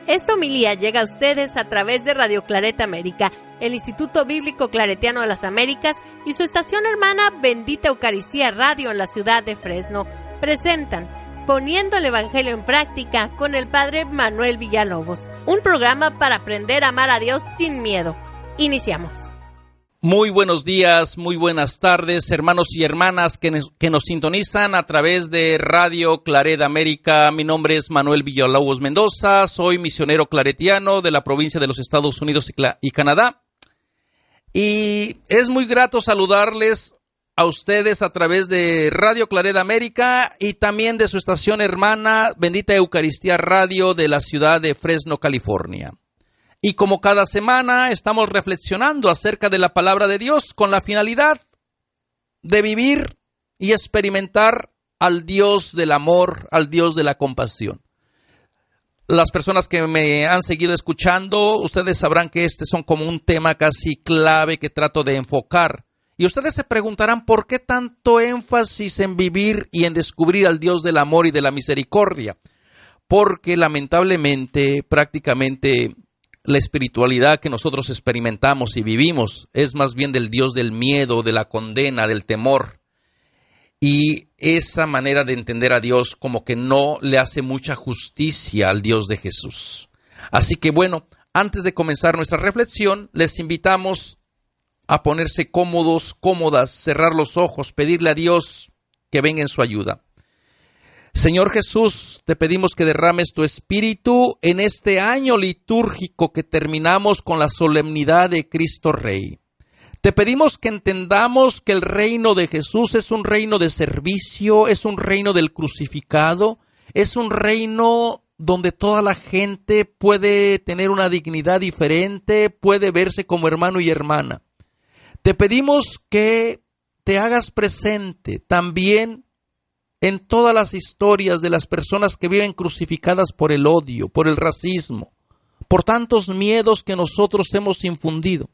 Esta homilía llega a ustedes a través de Radio Claret América, el Instituto Bíblico Claretiano de las Américas y su estación hermana Bendita Eucaristía Radio en la ciudad de Fresno. Presentan Poniendo el Evangelio en Práctica con el Padre Manuel Villalobos, un programa para aprender a amar a Dios sin miedo. Iniciamos. Muy buenos días, muy buenas tardes, hermanos y hermanas que nos sintonizan a través de Radio Claret América. Mi nombre es Manuel Villalobos Mendoza, soy misionero claretiano de la provincia de los Estados Unidos y Canadá. Y es muy grato saludarles a ustedes a través de Radio Claret América y también de su estación hermana Bendita Eucaristía Radio de la ciudad de Fresno, California. Y como cada semana estamos reflexionando acerca de la palabra de Dios con la finalidad de vivir y experimentar al Dios del amor, al Dios de la compasión. Las personas que me han seguido escuchando, ustedes sabrán que son como un tema casi clave que trato de enfocar. Y ustedes se preguntarán por qué tanto énfasis en vivir y en descubrir al Dios del amor y de la misericordia. Porque lamentablemente, prácticamente, la espiritualidad que nosotros experimentamos y vivimos es más bien del Dios del miedo, de la condena, del temor. Y esa manera de entender a Dios como que no le hace mucha justicia al Dios de Jesús. Así que bueno, antes de comenzar nuestra reflexión, les invitamos a ponerse cómodos, cómodas, cerrar los ojos, pedirle a Dios que venga en su ayuda. Señor Jesús, te pedimos que derrames tu espíritu en este año litúrgico que terminamos con la solemnidad de Cristo Rey. Te pedimos que entendamos que el reino de Jesús es un reino de servicio, es un reino del crucificado, es un reino donde toda la gente puede tener una dignidad diferente, puede verse como hermano y hermana. Te pedimos que te hagas presente también en todas las historias de las personas que viven crucificadas por el odio, por el racismo, por tantos miedos que nosotros hemos infundido.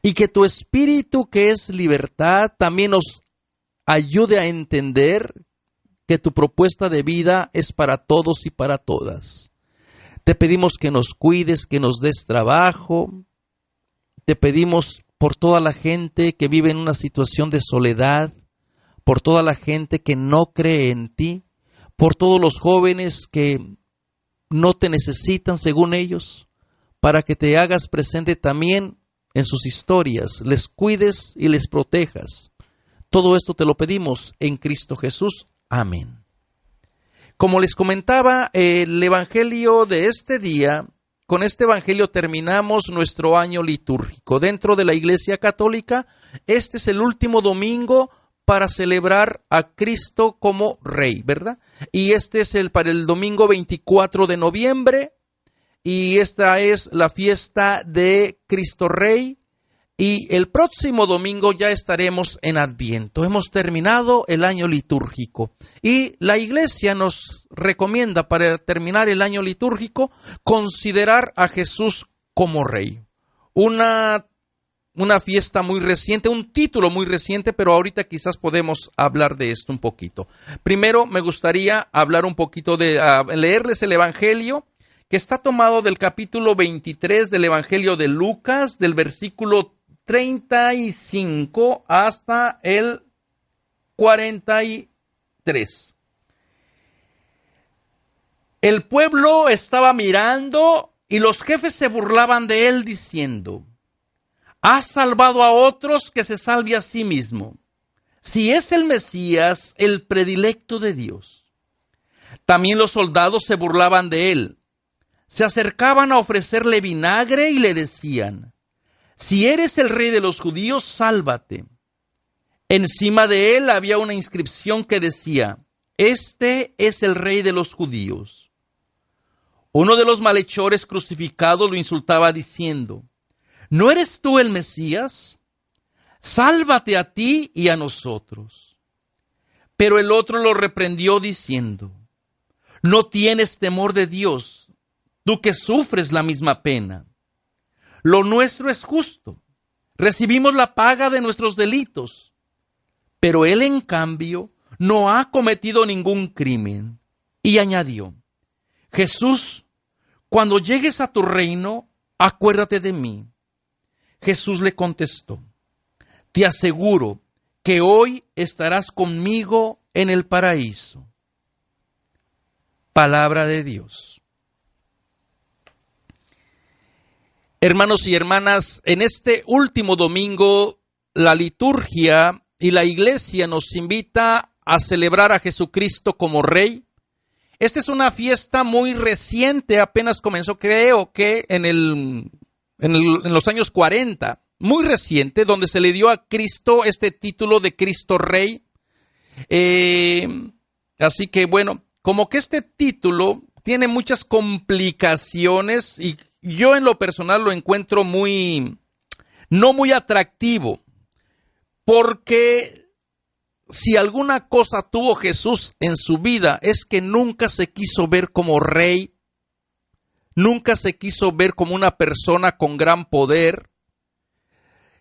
Y que tu espíritu, que es libertad, también nos ayude a entender que tu propuesta de vida es para todos y para todas. Te pedimos que nos cuides, que nos des trabajo. Te pedimos por toda la gente que vive en una situación de soledad, por toda la gente que no cree en ti, por todos los jóvenes que no te necesitan según ellos, para que te hagas presente también en sus historias, les cuides y les protejas. Todo esto te lo pedimos en Cristo Jesús. Amén. Como les comentaba, el evangelio de este día, con este evangelio terminamos nuestro año litúrgico. Dentro de la Iglesia Católica, este es el último domingo para celebrar a Cristo como Rey, ¿verdad? Y este es para el domingo 24 de noviembre, y esta es la fiesta de Cristo Rey, y el próximo domingo ya estaremos en Adviento. Hemos terminado el año litúrgico, y la Iglesia nos recomienda para terminar el año litúrgico considerar a Jesús como Rey. Una fiesta muy reciente, un título muy reciente, pero ahorita quizás podemos hablar de esto un poquito. Primero me gustaría hablar un poquito leerles el Evangelio, que está tomado del capítulo 23 del Evangelio de Lucas, del versículo 35 hasta el 43. El pueblo estaba mirando y los jefes se burlaban de él diciendo: «Has salvado a otros, que se salve a sí mismo, si es el Mesías, el predilecto de Dios». También los soldados se burlaban de él. Se acercaban a ofrecerle vinagre y le decían: «Si eres el rey de los judíos, sálvate». Encima de él había una inscripción que decía: «Este es el rey de los judíos». Uno de los malhechores crucificados lo insultaba diciendo: «¿No eres tú el Mesías? Sálvate a ti y a nosotros». Pero el otro lo reprendió diciendo: «¿No tienes temor de Dios, tú que sufres la misma pena? Lo nuestro es justo, recibimos la paga de nuestros delitos, pero él en cambio no ha cometido ningún crimen». Y añadió: «Jesús, cuando llegues a tu reino, acuérdate de mí. Jesús le contestó, te aseguro que hoy estarás conmigo en el paraíso. Palabra de Dios. Hermanos y hermanas, en este último domingo, la liturgia y la iglesia nos invita a celebrar a Jesucristo como Rey. Esta es una fiesta muy reciente, apenas comenzó, creo que en los años 40, muy reciente, donde se le dio a Cristo este título de Cristo Rey. Así que bueno, como que este título tiene muchas complicaciones y yo en lo personal lo encuentro no muy atractivo, porque si alguna cosa tuvo Jesús en su vida es que nunca se quiso ver como rey, nunca se quiso ver como una persona con gran poder.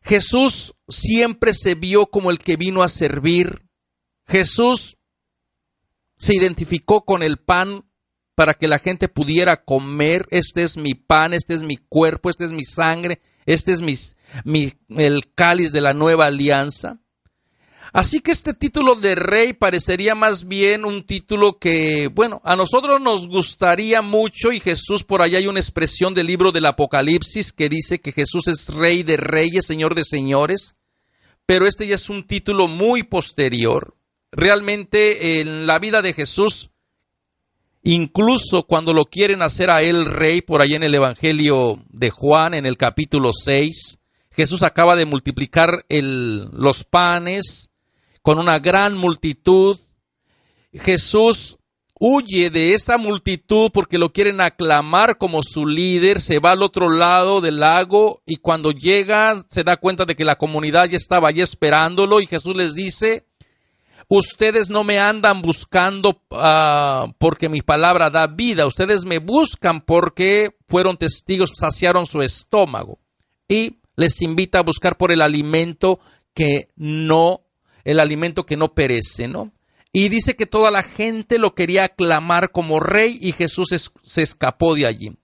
Jesús siempre se vio como el que vino a servir. Jesús se identificó con el pan para que la gente pudiera comer. Este es mi pan, este es mi cuerpo, este es mi sangre, este es el cáliz de la nueva alianza. Así que este título de rey parecería más bien un título que, bueno, a nosotros nos gustaría mucho, y Jesús, por allá hay una expresión del libro del Apocalipsis que dice que Jesús es rey de reyes, señor de señores, pero este ya es un título muy posterior. Realmente en la vida de Jesús, incluso cuando lo quieren hacer a él rey, por ahí en el Evangelio de Juan, en el capítulo 6, Jesús acaba de multiplicar los panes con una gran multitud. Jesús huye de esa multitud porque lo quieren aclamar como su líder, se va al otro lado del lago y cuando llega se da cuenta de que la comunidad ya estaba allí esperándolo y Jesús les dice: ustedes no me andan buscando porque mi palabra da vida, ustedes me buscan porque fueron testigos, saciaron su estómago. Y les invita a buscar por el alimento que no perece, ¿no? Y dice que toda la gente lo quería aclamar como rey y Jesús se escapó de allí.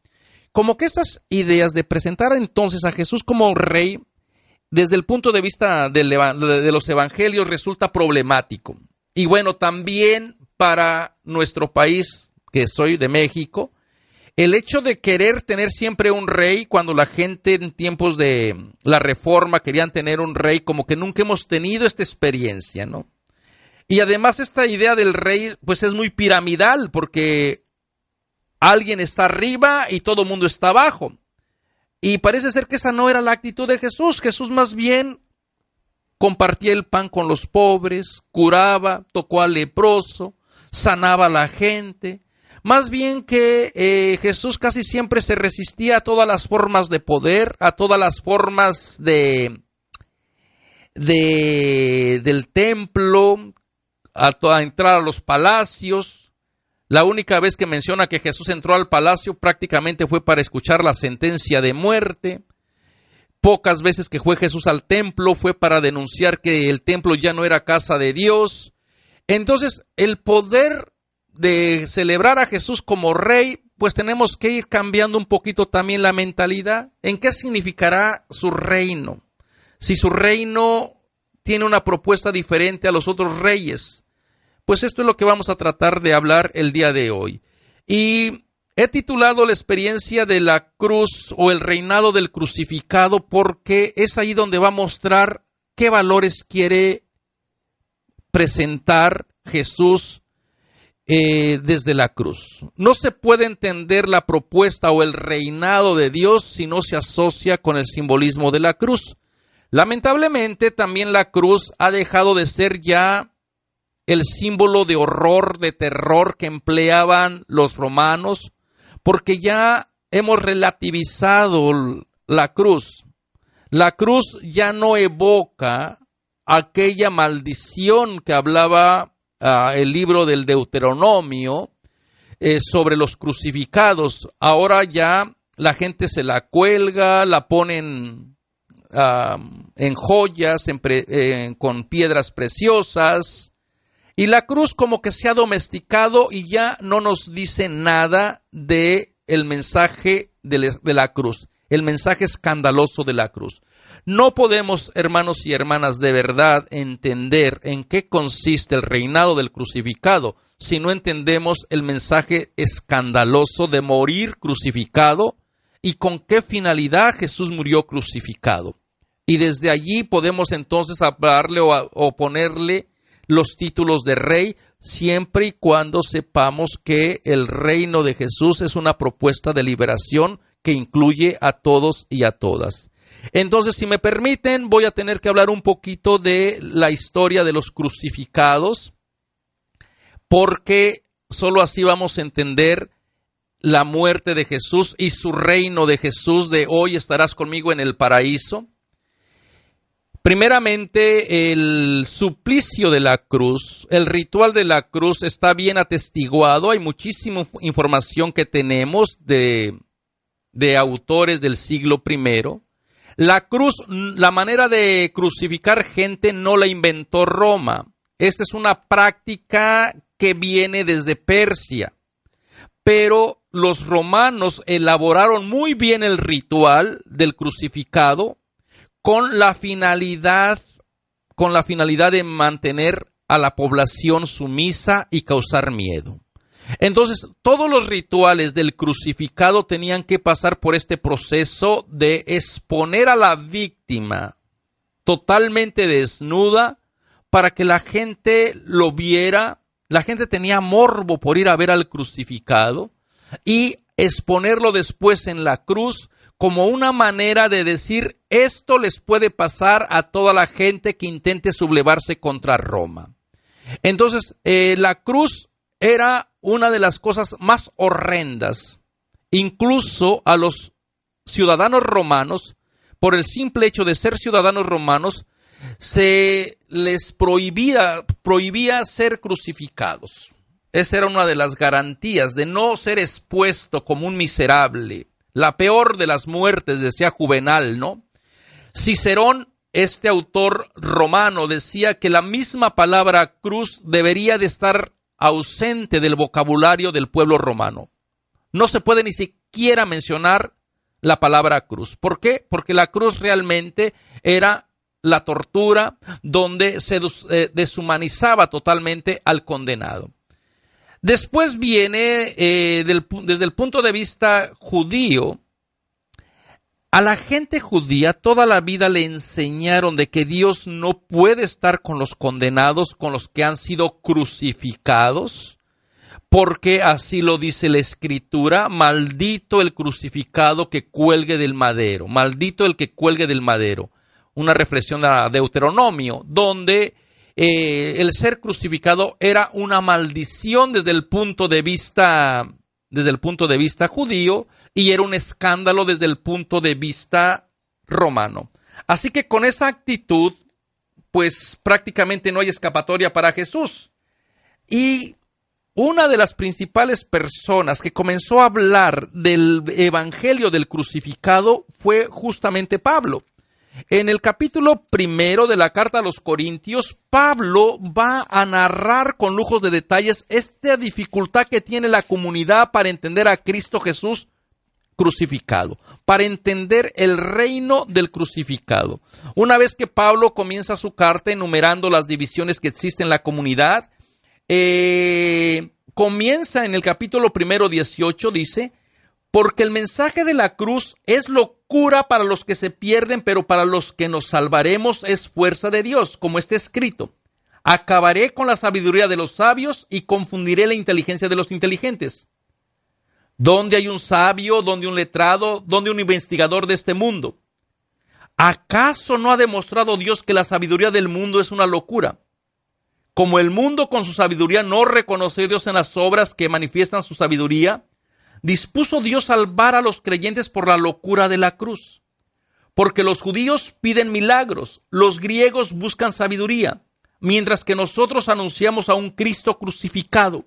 Como que estas ideas de presentar entonces a Jesús como rey, desde el punto de vista de los evangelios, resulta problemático. Y bueno, también para nuestro país, que soy de México, el hecho de querer tener siempre un rey, cuando la gente en tiempos de la Reforma querían tener un rey, como que nunca hemos tenido esta experiencia, ¿no? Y además esta idea del rey, pues es muy piramidal, porque alguien está arriba y todo el mundo está abajo. Y parece ser que esa no era la actitud de Jesús. Jesús más bien compartía el pan con los pobres, curaba, tocó al leproso, sanaba a la gente. Más bien que Jesús casi siempre se resistía a todas las formas de poder, a todas las formas del templo, a entrar a los palacios. La única vez que menciona que Jesús entró al palacio prácticamente fue para escuchar la sentencia de muerte. Pocas veces que fue Jesús al templo fue para denunciar que el templo ya no era casa de Dios. Entonces, el poder de celebrar a Jesús como rey, pues tenemos que ir cambiando un poquito también la mentalidad. ¿En qué significará su reino? Si su reino tiene una propuesta diferente a los otros reyes. Pues esto es lo que vamos a tratar de hablar el día de hoy. Y he titulado la experiencia de la cruz o el reinado del crucificado porque es ahí donde va a mostrar qué valores quiere presentar Jesús desde la cruz. No se puede entender la propuesta o el reinado de Dios si no se asocia con el simbolismo de la cruz. Lamentablemente también la cruz ha dejado de ser ya el símbolo de horror, de terror que empleaban los romanos, porque ya hemos relativizado la cruz. La cruz ya no evoca aquella maldición que hablaba el libro del Deuteronomio sobre los crucificados. Ahora ya la gente se la cuelga, la ponen en joyas, con piedras preciosas. Y la cruz como que se ha domesticado y ya no nos dice nada de el mensaje de la cruz, el mensaje escandaloso de la cruz. No podemos, hermanos y hermanas, de verdad entender en qué consiste el reinado del crucificado si no entendemos el mensaje escandaloso de morir crucificado y con qué finalidad Jesús murió crucificado. Y desde allí podemos entonces hablarle o ponerle los títulos de rey, siempre y cuando sepamos que el reino de Jesús es una propuesta de liberación que incluye a todos y a todas. Entonces, si me permiten, voy a tener que hablar un poquito de la historia de los crucificados, porque solo así vamos a entender la muerte de Jesús y su reino de Jesús de hoy estarás conmigo en el paraíso. Primeramente, el suplicio de la cruz, el ritual de la cruz está bien atestiguado. Hay muchísima información que tenemos de autores del siglo I. La cruz, la manera de crucificar gente no la inventó Roma. Esta es una práctica que viene desde Persia. Pero los romanos elaboraron muy bien el ritual del crucificado con la finalidad de mantener a la población sumisa y causar miedo. Entonces, todos los rituales del crucificado tenían que pasar por este proceso de exponer a la víctima totalmente desnuda para que la gente lo viera. La gente tenía morbo por ir a ver al crucificado y exponerlo después en la cruz como una manera de decir, esto les puede pasar a toda la gente que intente sublevarse contra Roma. Entonces, la cruz era una de las cosas más horrendas. Incluso a los ciudadanos romanos, por el simple hecho de ser ciudadanos romanos, se les prohibía ser crucificados. Esa era una de las garantías de no ser expuesto como un miserable. La peor de las muertes, decía Juvenal, ¿no? Cicerón, este autor romano, decía que la misma palabra cruz debería de estar ausente del vocabulario del pueblo romano. No se puede ni siquiera mencionar la palabra cruz. ¿Por qué? Porque la cruz realmente era la tortura donde se deshumanizaba totalmente al condenado. Después viene, desde el punto de vista judío, a la gente judía toda la vida le enseñaron de que Dios no puede estar con los condenados, con los que han sido crucificados, porque así lo dice la Escritura, maldito el crucificado que cuelgue del madero, maldito el que cuelgue del madero. Una reflexión a Deuteronomio, donde el ser crucificado era una maldición desde el punto de vista judío y era un escándalo desde el punto de vista romano. Así que con esa actitud, pues prácticamente no hay escapatoria para Jesús. Y una de las principales personas que comenzó a hablar del evangelio del crucificado fue justamente Pablo. En el capítulo 1 de la carta a los Corintios, Pablo va a narrar con lujos de detalles esta dificultad que tiene la comunidad para entender a Cristo Jesús crucificado, para entender el reino del crucificado. Una vez que Pablo comienza su carta enumerando las divisiones que existen en la comunidad, comienza en el capítulo 1:18, dice: porque el mensaje de la cruz es locura para los que se pierden, pero para los que nos salvaremos es fuerza de Dios, como está escrito. Acabaré con la sabiduría de los sabios y confundiré la inteligencia de los inteligentes. ¿Dónde hay un sabio? ¿Dónde un letrado? ¿Dónde un investigador de este mundo? ¿Acaso no ha demostrado Dios que la sabiduría del mundo es una locura? Como el mundo con su sabiduría no reconoce a Dios en las obras que manifiestan su sabiduría, dispuso Dios salvar a los creyentes por la locura de la cruz. Porque los judíos piden milagros, los griegos buscan sabiduría, mientras que nosotros anunciamos a un Cristo crucificado.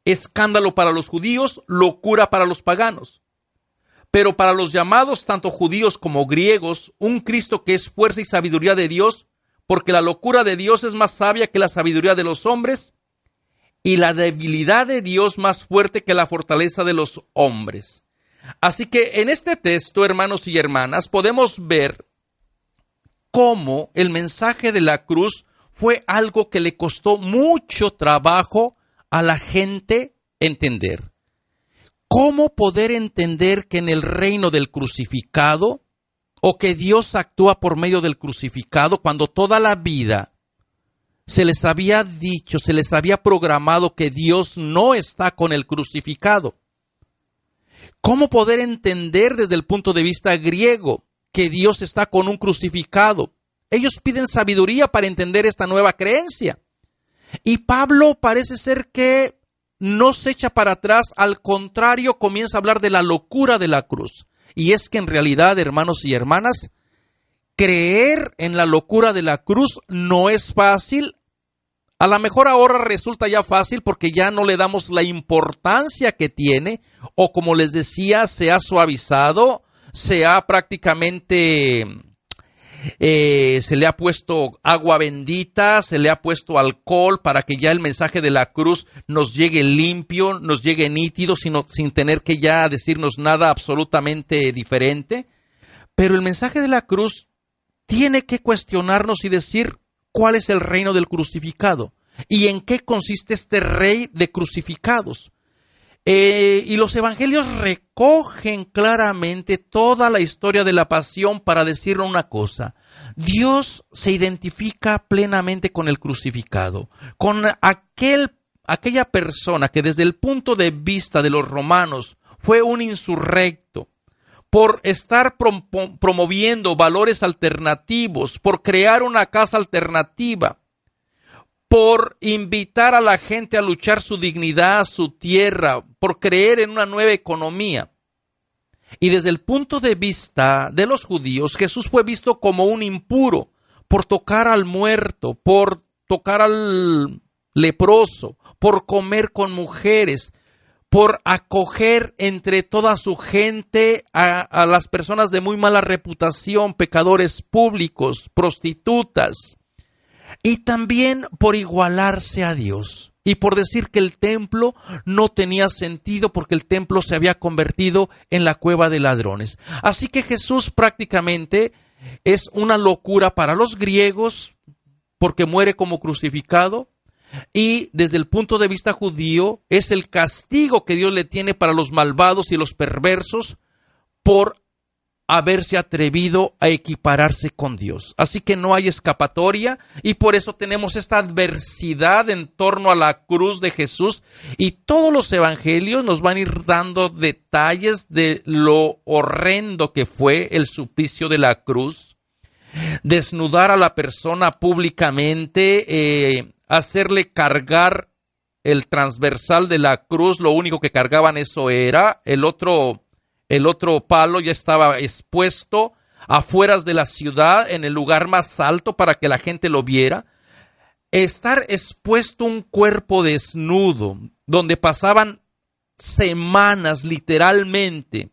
Escándalo para los judíos, locura para los paganos. Pero para los llamados, tanto judíos como griegos, un Cristo que es fuerza y sabiduría de Dios, porque la locura de Dios es más sabia que la sabiduría de los hombres, y la debilidad de Dios más fuerte que la fortaleza de los hombres. Así que en este texto, hermanos y hermanas, podemos ver cómo el mensaje de la cruz fue algo que le costó mucho trabajo a la gente entender. ¿Cómo poder entender que en el reino del crucificado, o que Dios actúa por medio del crucificado, cuando toda la vida se les había dicho, se les había programado que Dios no está con el crucificado? ¿Cómo poder entender desde el punto de vista griego que Dios está con un crucificado? Ellos piden sabiduría para entender esta nueva creencia. Y Pablo parece ser que no se echa para atrás, al contrario, comienza a hablar de la locura de la cruz. Y es que en realidad, hermanos y hermanas, creer en la locura de la cruz no es fácil. A lo mejor ahora resulta ya fácil porque ya no le damos la importancia que tiene, o como les decía, se ha suavizado, se ha prácticamente, se le ha puesto agua bendita, se le ha puesto alcohol para que ya el mensaje de la cruz nos llegue limpio, nos llegue nítido, sin tener que ya decirnos nada absolutamente diferente. Pero el mensaje de la cruz tiene que cuestionarnos y decir cuál es el reino del crucificado y en qué consiste este rey de crucificados. Y los evangelios recogen claramente toda la historia de la pasión para decir una cosa: Dios se identifica plenamente con el crucificado, con aquella persona que desde el punto de vista de los romanos fue un insurrecto, por estar promoviendo valores alternativos, por crear una casa alternativa, por invitar a la gente a luchar su dignidad, su tierra, por creer en una nueva economía. Y desde el punto de vista de los judíos, Jesús fue visto como un impuro por tocar al muerto, por tocar al leproso, por comer con mujeres, por acoger entre toda su gente a las personas de muy mala reputación, pecadores públicos, prostitutas, y también por igualarse a Dios y por decir que el templo no tenía sentido porque el templo se había convertido en la cueva de ladrones. Así que Jesús prácticamente es una locura para los griegos porque muere como crucificado. Y desde el punto de vista judío es el castigo que Dios le tiene para los malvados y los perversos por haberse atrevido a equipararse con Dios. Así que no hay escapatoria y por eso tenemos esta adversidad en torno a la cruz de Jesús, y todos los evangelios nos van a ir dando detalles de lo horrendo que fue el suplicio de la cruz. Desnudar a la persona públicamente, hacerle cargar el transversal de la cruz, lo único que cargaban eso era, el otro palo ya estaba expuesto afueras de la ciudad, en el lugar más alto para que la gente lo viera. Estar expuesto un cuerpo desnudo, donde pasaban semanas literalmente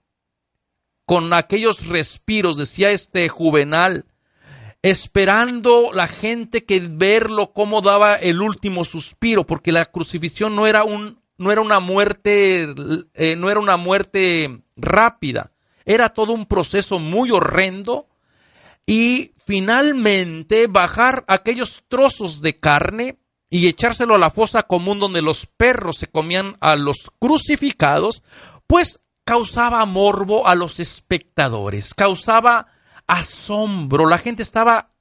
con aquellos respiros, decía Juvenal, esperando la gente que verlo cómo daba el último suspiro, porque la crucifixión no era una muerte rápida, era todo un proceso muy horrendo, y finalmente bajar aquellos trozos de carne y echárselo a la fosa común donde los perros se comían a los crucificados, pues causaba morbo a los espectadores, causaba asombro. La gente estaba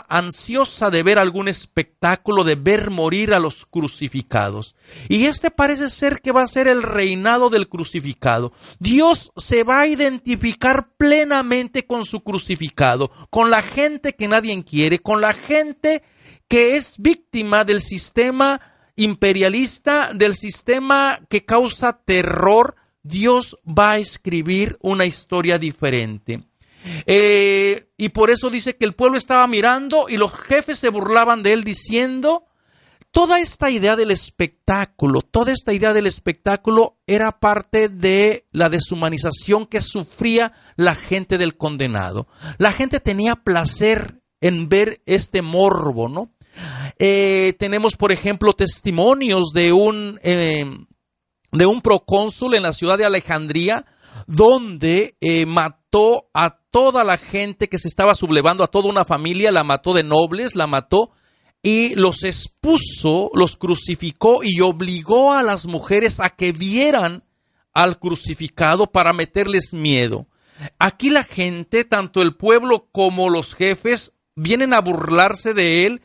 ansiosa de ver algún espectáculo, de ver morir a los crucificados. Y parece ser que va a ser el reinado del crucificado. Dios se va a identificar plenamente con su crucificado, con la gente que nadie quiere, con la gente que es víctima del sistema imperialista, del sistema que causa terror. Dios va a escribir una historia diferente. Y por eso dice que el pueblo estaba mirando y los jefes se burlaban de él diciendo, toda esta idea del espectáculo era parte de la deshumanización que sufría la gente del condenado. La gente tenía placer en ver este morbo, ¿no? Tenemos, por ejemplo, testimonios de un de un procónsul en la ciudad de Alejandría, donde mató a toda la gente que se estaba sublevando, a toda una familia, la mató de nobles, la mató y los expuso, los crucificó y obligó a las mujeres a que vieran al crucificado para meterles miedo. Aquí la gente, tanto el pueblo como los jefes, vienen a burlarse de él,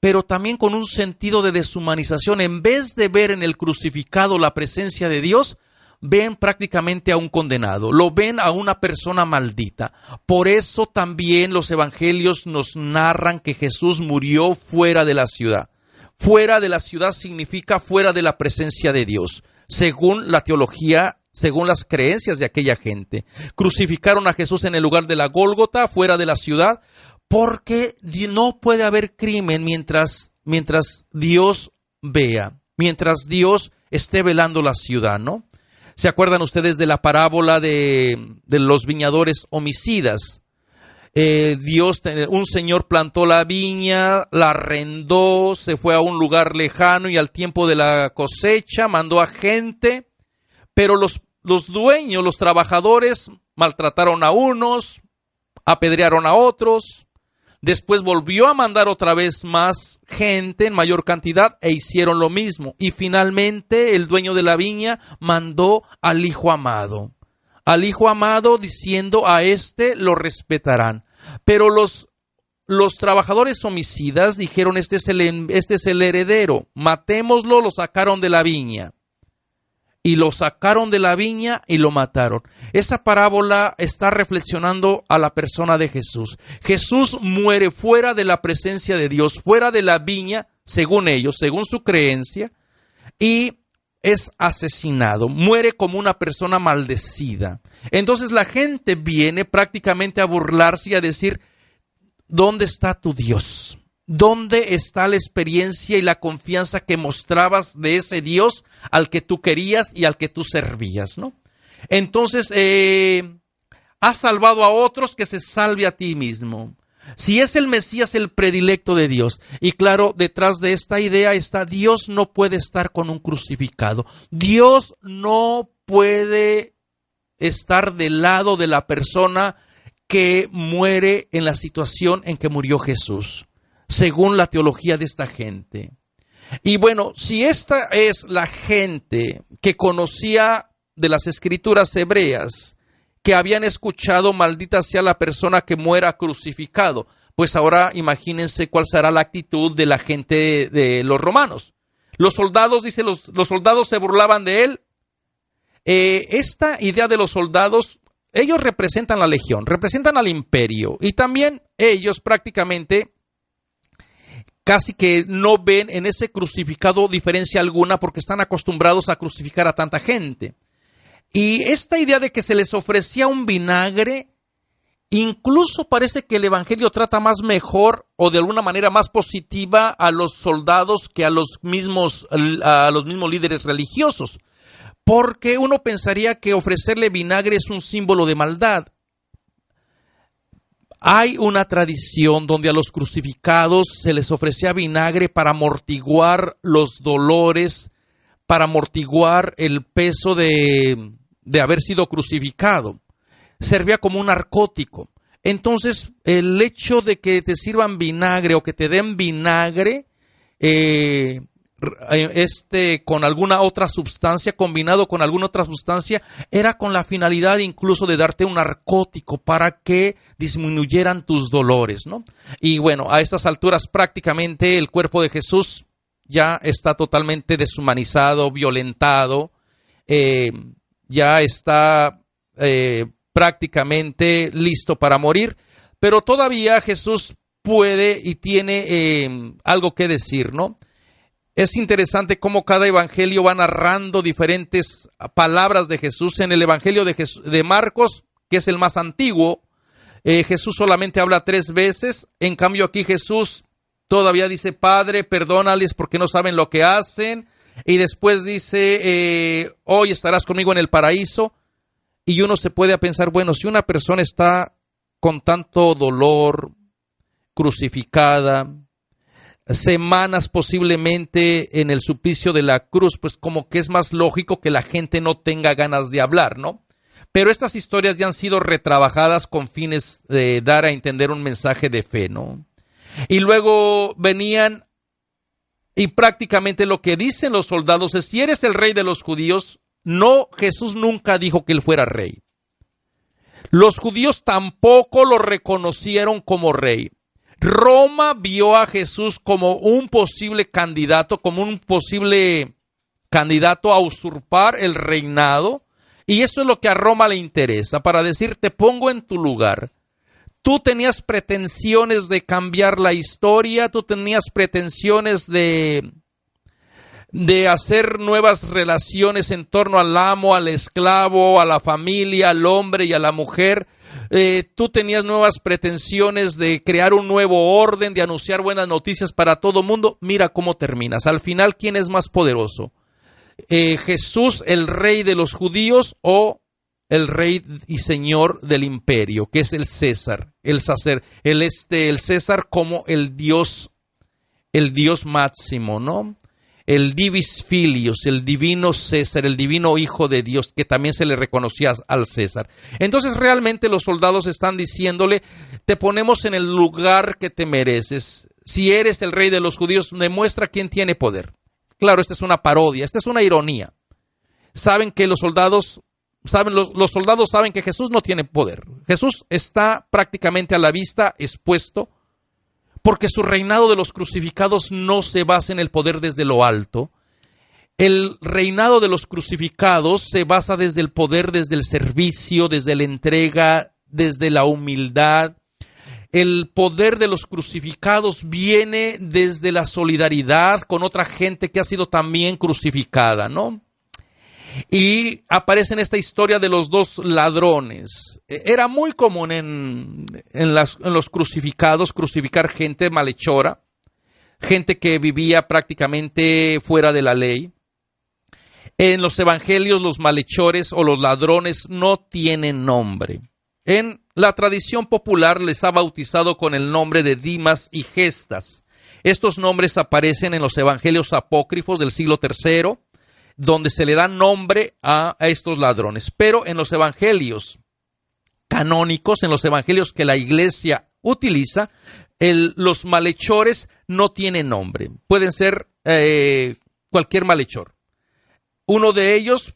pero también con un sentido de deshumanización. En vez de ver en el crucificado la presencia de Dios, ven prácticamente a un condenado, lo ven a una persona maldita. Por eso también los evangelios nos narran que Jesús murió fuera de la ciudad. Fuera de la ciudad significa fuera de la presencia de Dios, según la teología, según las creencias de aquella gente. Crucificaron a Jesús en el lugar de la Gólgota, fuera de la ciudad, porque no puede haber crimen mientras Dios vea, mientras Dios esté velando la ciudad, ¿no? ¿Se acuerdan ustedes de la parábola de los viñadores homicidas? Un señor plantó la viña, la arrendó, se fue a un lugar lejano y al tiempo de la cosecha mandó a gente, pero los dueños, los trabajadores, maltrataron a unos, apedrearon a otros. Después volvió a mandar otra vez más gente en mayor cantidad e hicieron lo mismo. Y finalmente el dueño de la viña mandó al hijo amado. Al hijo amado diciendo: a este lo respetarán. Pero los trabajadores homicidas dijeron: este es el heredero, matémoslo. Lo sacaron de la viña. Y lo sacaron de la viña y lo mataron. Esa parábola está reflexionando a la persona de Jesús. Jesús muere fuera de la presencia de Dios, fuera de la viña, según ellos, según su creencia, y es asesinado. Muere como una persona maldecida. Entonces la gente viene prácticamente a burlarse y a decir: ¿dónde está tu Dios? ¿Dónde está la experiencia y la confianza que mostrabas de ese Dios al que tú querías y al que tú servías, ¿no? Entonces, has salvado a otros, que se salve a ti mismo. Si es el Mesías, el predilecto de Dios. Y claro, detrás de esta idea está: Dios no puede estar con un crucificado. Dios no puede estar del lado de la persona que muere en la situación en que murió Jesús, según la teología de esta gente. Y bueno, si esta es la gente que conocía de las escrituras hebreas, que habían escuchado: maldita sea la persona que muera crucificado, pues ahora imagínense cuál será la actitud de la gente de los romanos. Los soldados, dice, los soldados se burlaban de él. Esta idea de los soldados, ellos representan la legión, representan al imperio, y también ellos prácticamente casi que no ven en ese crucificado diferencia alguna, porque están acostumbrados a crucificar a tanta gente. Y esta idea de que se les ofrecía un vinagre, incluso parece que el evangelio trata más mejor o de alguna manera más positiva a los soldados que a los mismos líderes religiosos. Porque uno pensaría que ofrecerle vinagre es un símbolo de maldad. Hay una tradición donde a los crucificados se les ofrecía vinagre para amortiguar los dolores, para amortiguar el peso de haber sido crucificado. Servía como un narcótico. Entonces, el hecho de que te sirvan vinagre o que te den vinagre, con alguna otra sustancia, combinado con alguna otra sustancia, era con la finalidad incluso de darte un narcótico para que disminuyeran tus dolores, ¿no? Y bueno, a estas alturas prácticamente el cuerpo de Jesús ya está totalmente deshumanizado, violentado, ya está prácticamente listo para morir, pero todavía Jesús puede y tiene algo que decir, ¿no? Es interesante cómo cada evangelio va narrando diferentes palabras de Jesús. En el evangelio de Marcos, que es el más antiguo, Jesús solamente habla 3 veces. En cambio aquí Jesús todavía dice: Padre, perdónales porque no saben lo que hacen. Y después dice: hoy estarás conmigo en el paraíso. Y uno se puede pensar, bueno, si una persona está con tanto dolor, crucificada, semanas posiblemente en el suplicio de la cruz, pues como que es más lógico que la gente no tenga ganas de hablar, ¿no? Pero estas historias ya han sido retrabajadas con fines de dar a entender un mensaje de fe, ¿no? Y luego venían y prácticamente lo que dicen los soldados es: si eres el rey de los judíos. No, Jesús nunca dijo que él fuera rey. Los judíos tampoco lo reconocieron como rey. Roma vio a Jesús como un posible candidato a usurpar el reinado, y eso es lo que a Roma le interesa, para decir: te pongo en tu lugar. Tú tenías pretensiones de cambiar la historia, tú tenías pretensiones de hacer nuevas relaciones en torno al amo, al esclavo, a la familia, al hombre y a la mujer. Tú tenías nuevas pretensiones de crear un nuevo orden, de anunciar buenas noticias para todo mundo. Mira cómo terminas. Al final, ¿quién es más poderoso? ¿Jesús, el rey de los judíos, o el rey y señor del imperio, que es el César, el César como el Dios máximo, ¿no? El Divis Filius, el divino César, el divino Hijo de Dios, que también se le reconocía al César. Entonces realmente los soldados están diciéndole: te ponemos en el lugar que te mereces. Si eres el rey de los judíos, demuestra quién tiene poder. Claro, esta es una parodia, esta es una ironía. Saben que los soldados saben que Jesús no tiene poder. Jesús está prácticamente a la vista, expuesto, porque su reinado de los crucificados no se basa en el poder desde lo alto. El reinado de los crucificados se basa desde el poder, desde el servicio, desde la entrega, desde la humildad. El poder de los crucificados viene desde la solidaridad con otra gente que ha sido también crucificada, ¿no? Y aparece en esta historia de los dos ladrones. Era muy común en los crucificados crucificar gente malhechora, gente que vivía prácticamente fuera de la ley. En los evangelios los malhechores o los ladrones no tienen nombre. En la tradición popular les ha bautizado con el nombre de Dimas y Gestas. Estos nombres aparecen en los evangelios apócrifos del siglo III, donde se le da nombre a estos ladrones. Pero en los evangelios canónicos, en los evangelios que la iglesia utiliza, los malhechores no tienen nombre. Pueden ser cualquier malhechor. Uno de ellos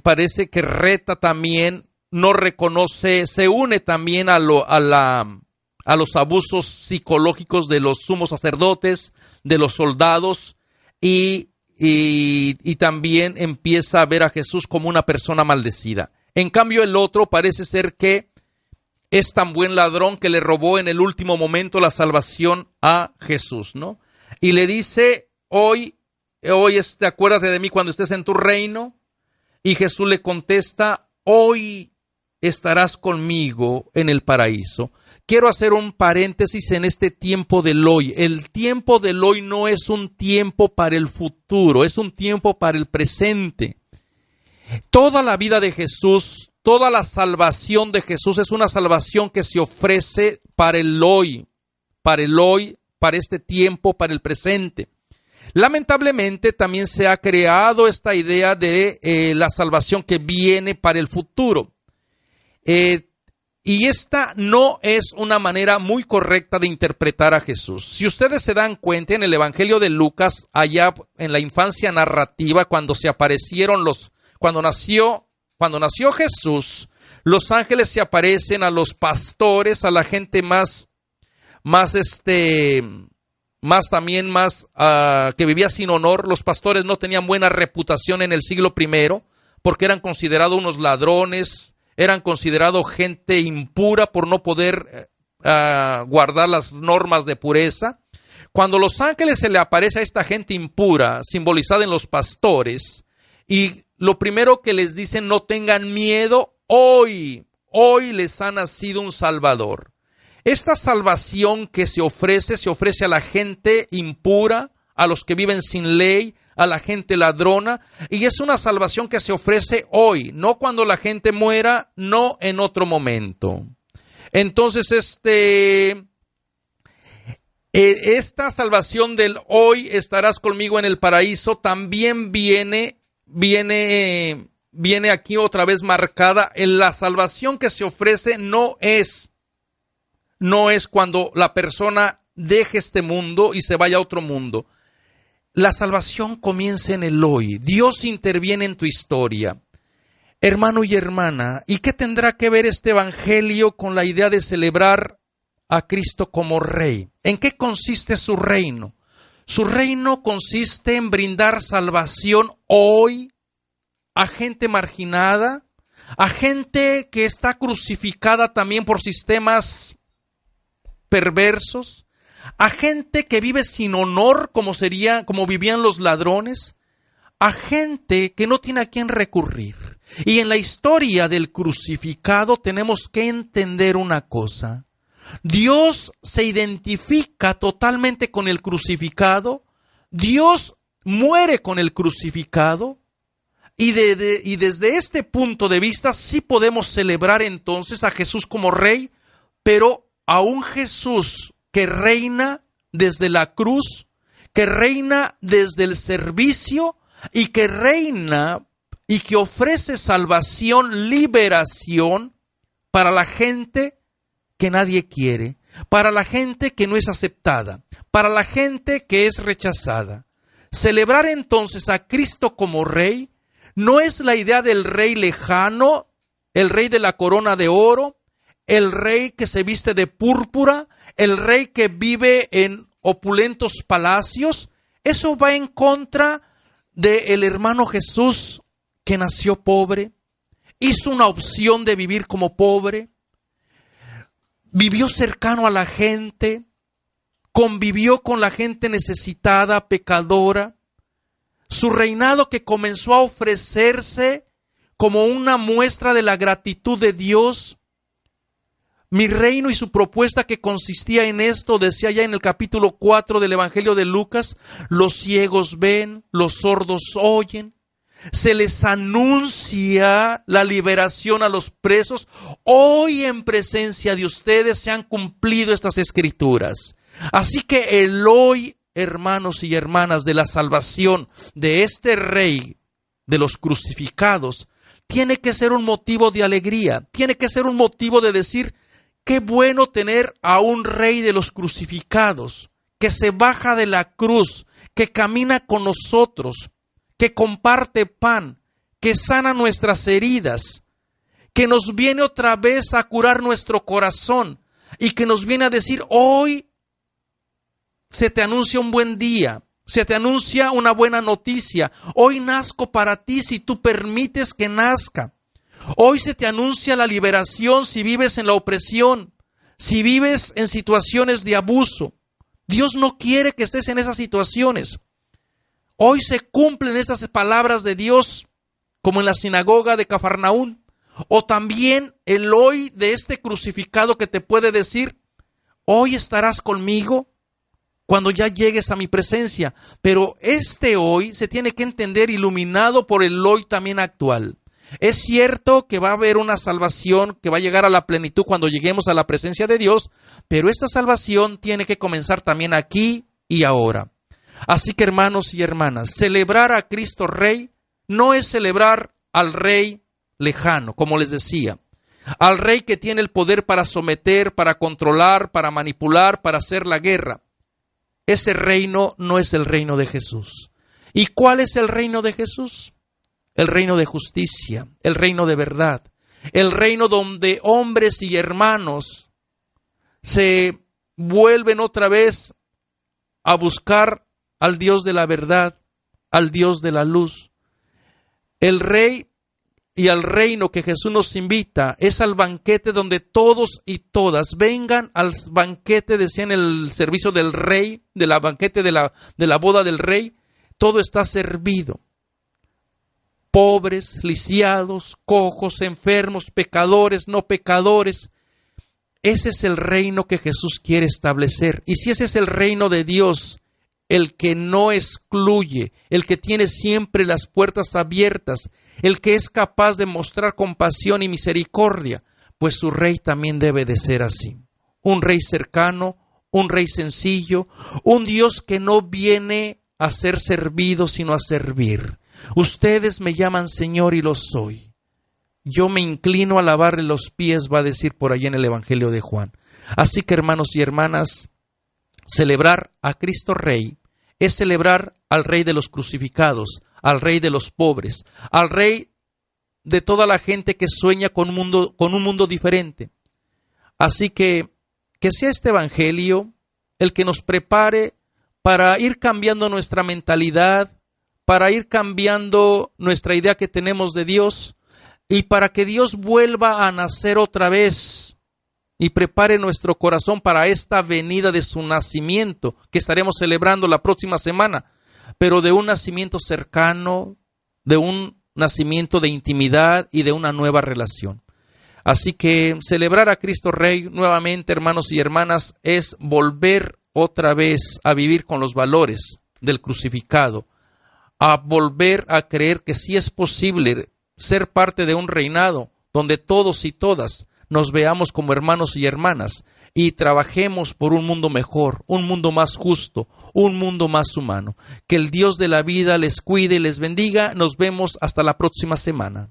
parece que reta también, no reconoce, se une también a los abusos psicológicos de los sumos sacerdotes, de los soldados, y también empieza a ver a Jesús como una persona maldecida. En cambio, el otro parece ser que es tan buen ladrón que le robó en el último momento la salvación a Jesús, ¿no? Y le dice: hoy acuérdate de mí cuando estés en tu reino. Y Jesús le contesta: hoy estarás conmigo en el paraíso. Quiero hacer un paréntesis en este tiempo del hoy. El tiempo del hoy no es un tiempo para el futuro, es un tiempo para el presente. Toda la vida de Jesús, toda la salvación de Jesús es una salvación que se ofrece para el hoy, para este tiempo, para el presente. Lamentablemente también se ha creado esta idea de la salvación que viene para el futuro. Y esta no es una manera muy correcta de interpretar a Jesús. Si ustedes se dan cuenta, en el Evangelio de Lucas, allá en la infancia narrativa, cuando nació Jesús, los ángeles se aparecen a los pastores, a la gente que vivía sin honor. Los pastores no tenían buena reputación en el siglo I, porque eran considerados unos ladrones, eran considerados gente impura por no poder guardar las normas de pureza. Cuando los ángeles se le aparece a esta gente impura, simbolizada en los pastores, y lo primero que les dicen: no tengan miedo, hoy les ha nacido un Salvador. Esta salvación que se ofrece a la gente impura, a los que viven sin ley, a la gente ladrona, y es una salvación que se ofrece hoy, no cuando la gente muera, no en otro momento. Entonces, Esta salvación del hoy estarás conmigo en el paraíso también viene aquí otra vez marcada. En la salvación que se ofrece no es cuando la persona deje este mundo y se vaya a otro mundo. La salvación comienza en el hoy. Dios interviene en tu historia. Hermano y hermana, ¿y qué tendrá que ver este evangelio con la idea de celebrar a Cristo como Rey? ¿En qué consiste su reino? Su reino consiste en brindar salvación hoy a gente marginada, a gente que está crucificada también por sistemas perversos, a gente que vive sin honor como vivían los ladrones, a gente que no tiene a quién recurrir. Y en la historia del crucificado tenemos que entender una cosa. Dios se identifica totalmente con el crucificado, Dios muere con el crucificado, y desde este punto de vista sí podemos celebrar entonces a Jesús como Rey, pero a un Jesús que reina desde la cruz, que reina desde el servicio y que reina y que ofrece salvación, liberación para la gente que nadie quiere, para la gente que no es aceptada, para la gente que es rechazada. Celebrar entonces a Cristo como Rey no es la idea del rey lejano, el rey de la corona de oro, el rey que se viste de púrpura, el rey que vive en opulentos palacios. Eso va en contra del hermano Jesús que nació pobre, hizo una opción de vivir como pobre, vivió cercano a la gente, convivió con la gente necesitada, pecadora. Su reinado que comenzó a ofrecerse como una muestra de la gratitud de Dios. Mi reino y su propuesta que consistía en esto, decía ya en el capítulo 4 del Evangelio de Lucas: los ciegos ven, los sordos oyen, se les anuncia la liberación a los presos. Hoy en presencia de ustedes se han cumplido estas escrituras. Así que el hoy, hermanos y hermanas, de la salvación de este Rey de los crucificados, tiene que ser un motivo de alegría, tiene que ser un motivo de decir: qué bueno tener a un Rey de los crucificados, que se baja de la cruz, que camina con nosotros, que comparte pan, que sana nuestras heridas, que nos viene otra vez a curar nuestro corazón y que nos viene a decir: hoy se te anuncia un buen día, se te anuncia una buena noticia, hoy nazco para ti si tú permites que nazca. Hoy se te anuncia la liberación si vives en la opresión, si vives en situaciones de abuso. Dios no quiere que estés en esas situaciones. Hoy se cumplen esas palabras de Dios, como en la sinagoga de Cafarnaún, o también el hoy de este crucificado que te puede decir: hoy estarás conmigo cuando ya llegues a mi presencia. Pero este hoy se tiene que entender iluminado por el hoy también actual. Es cierto que va a haber una salvación que va a llegar a la plenitud cuando lleguemos a la presencia de Dios, pero esta salvación tiene que comenzar también aquí y ahora. Así que, hermanos y hermanas, celebrar a Cristo Rey no es celebrar al Rey lejano, como les decía, al Rey que tiene el poder para someter, para controlar, para manipular, para hacer la guerra. Ese reino no es el reino de Jesús. ¿Y cuál es el reino de Jesús? El reino de justicia, el reino de verdad, el reino donde hombres y hermanos se vuelven otra vez a buscar al Dios de la verdad, al Dios de la luz. El Rey y al reino que Jesús nos invita es al banquete donde todos y todas vengan al banquete, decía en el servicio del Rey, de la banquete de la boda del Rey. Todo está servido. Pobres, lisiados, cojos, enfermos, pecadores, no pecadores. Ese es el reino que Jesús quiere establecer. Y si ese es el reino de Dios, el que no excluye, el que tiene siempre las puertas abiertas, el que es capaz de mostrar compasión y misericordia, pues su rey también debe de ser así. Un rey cercano, un rey sencillo, un Dios que no viene a ser servido, sino a servir. Ustedes me llaman Señor y lo soy. Yo me inclino a lavarle los pies, va a decir por allá en el Evangelio de Juan. Así que, hermanos y hermanas, celebrar a Cristo Rey es celebrar al Rey de los crucificados, al Rey de los pobres, al Rey de toda la gente que sueña con un mundo diferente. Así que sea este Evangelio el que nos prepare para ir cambiando nuestra mentalidad, para ir cambiando nuestra idea que tenemos de Dios y para que Dios vuelva a nacer otra vez y prepare nuestro corazón para esta venida de su nacimiento que estaremos celebrando la próxima semana, pero de un nacimiento cercano, de un nacimiento de intimidad y de una nueva relación. Así que celebrar a Cristo Rey nuevamente, hermanos y hermanas, es volver otra vez a vivir con los valores del crucificado, a volver a creer que sí es posible ser parte de un reinado donde todos y todas nos veamos como hermanos y hermanas y trabajemos por un mundo mejor, un mundo más justo, un mundo más humano. Que el Dios de la vida les cuide y les bendiga. Nos vemos hasta la próxima semana.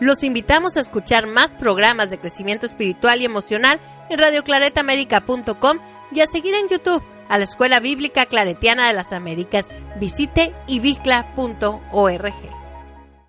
Los invitamos a escuchar más programas de crecimiento espiritual y emocional en radioclaretaamerica.com y a seguir en YouTube a la Escuela Bíblica Claretiana de las Américas. Visite ibicla.org.